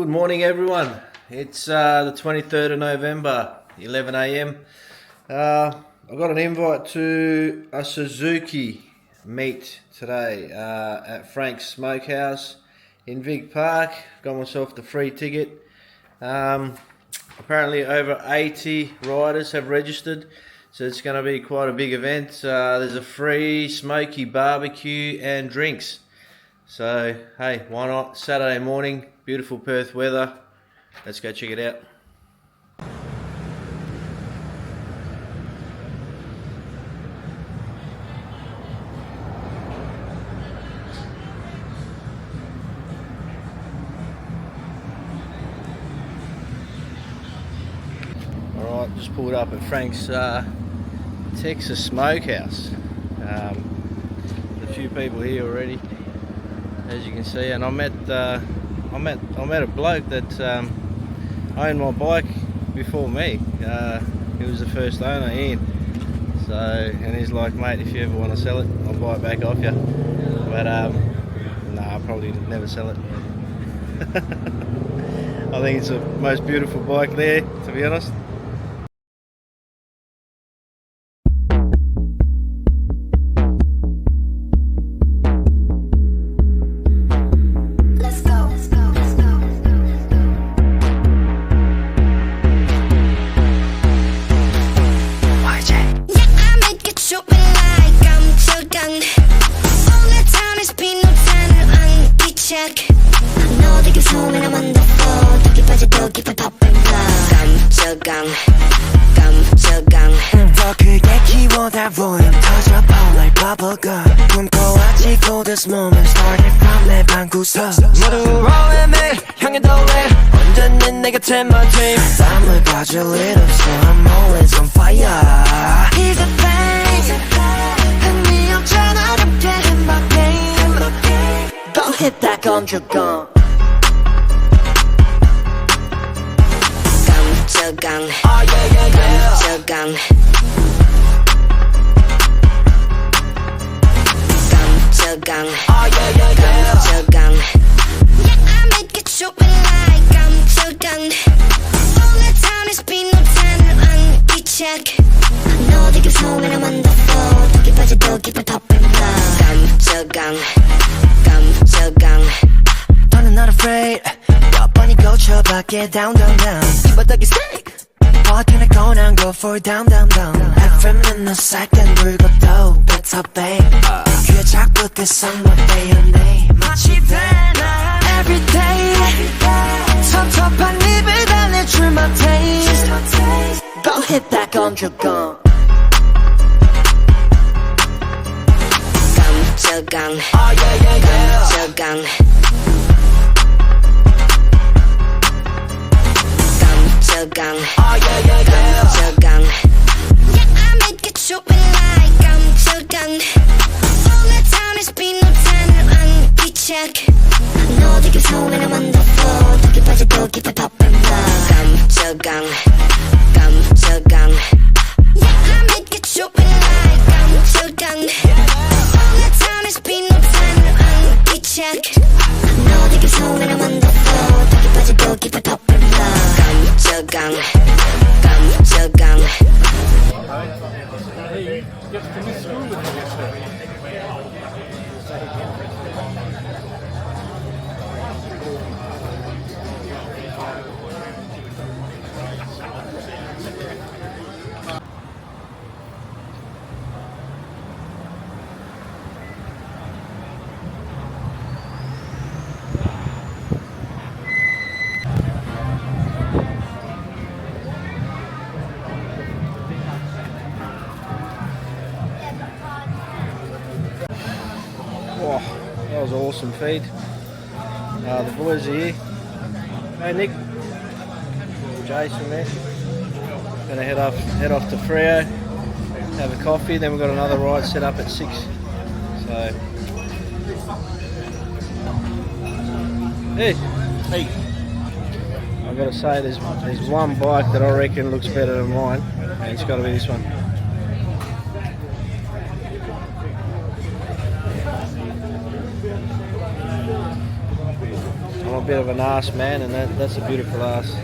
Good morning everyone. It's the 23rd of November, 11 AM. I got an invite to a Suzuki meet today at Frank's Smokehouse in Vic Park. Got myself the free ticket. Apparently over 80 riders have registered, so it's going to be quite a big event. There's a free smoky barbecue and drinks. So hey, why not? Saturday morning, beautiful Perth weather. Let's go check it out. Alright, just pulled up at Frank's Texas Smokehouse. A few people here already, as you can see, and I met a bloke that owned my bike before me. He was the first owner, Iain. So, and he's like, mate, if you ever want to sell it, I'll buy it back off you. But no, I'll probably never sell it. I think it's the most beautiful bike there, to be honest. This moment started from 내 방구석 모두 rolling me 향해 떠올래 언제는 내 곁에 my dream 땀을 가질 일 없어 I'm always on fire He's a thing 흥미없잖아 어렵게 in my game Go hit that 건조건 깜짝강 Oh yeah yeah yeah 깜짝강 깜짝강 Oh yeah yeah yeah 깜짝강 Yeah I make it show like 깜짝강 All the time it's been no time on each check I know that you're so when I'm on the floor 더 깊어져 더 깊어 top and low 깜짝강 깜짝강 너는 not afraid 몇 번이 고쳐봤게 down down down 이바닥이 steak What can I go now go for down down down FM은 너 살짝 물고도 that's how big 귀에 자꾸 this on my day and day 마치 되나 everyday 섭섭한 입을 달래줄 my taste Go hit that 건조건 깜짝강 Oh yeah yeah yeah 깜짝강 깜짝강 Oh yeah yeah yeah 깜짝강 Yeah I make it show like 깜짝강 All the time it's been no time on each check I know that you're so when I'm on the floor 더 깊어져 더 깊어 top and low 깜짝강 깜짝강 Yeah I make it show like 깜짝강 All the time it's been no time on each check I know that you're so when I'm on the floor 더 깊어져 더 깊어 top and low 깜짝강 깜짝강 Hey, you have to miss school with me yesterday. Oh, that was an awesome feed. The boys are here. Hey Nick, Jason there. Gonna head off to Freo, have a coffee. Then we've got another ride set up at 6. So, hey, I've got to say there's one bike that I reckon looks better than mine, and it's got to be this one. a bit of an ass man, and that's a beautiful ass.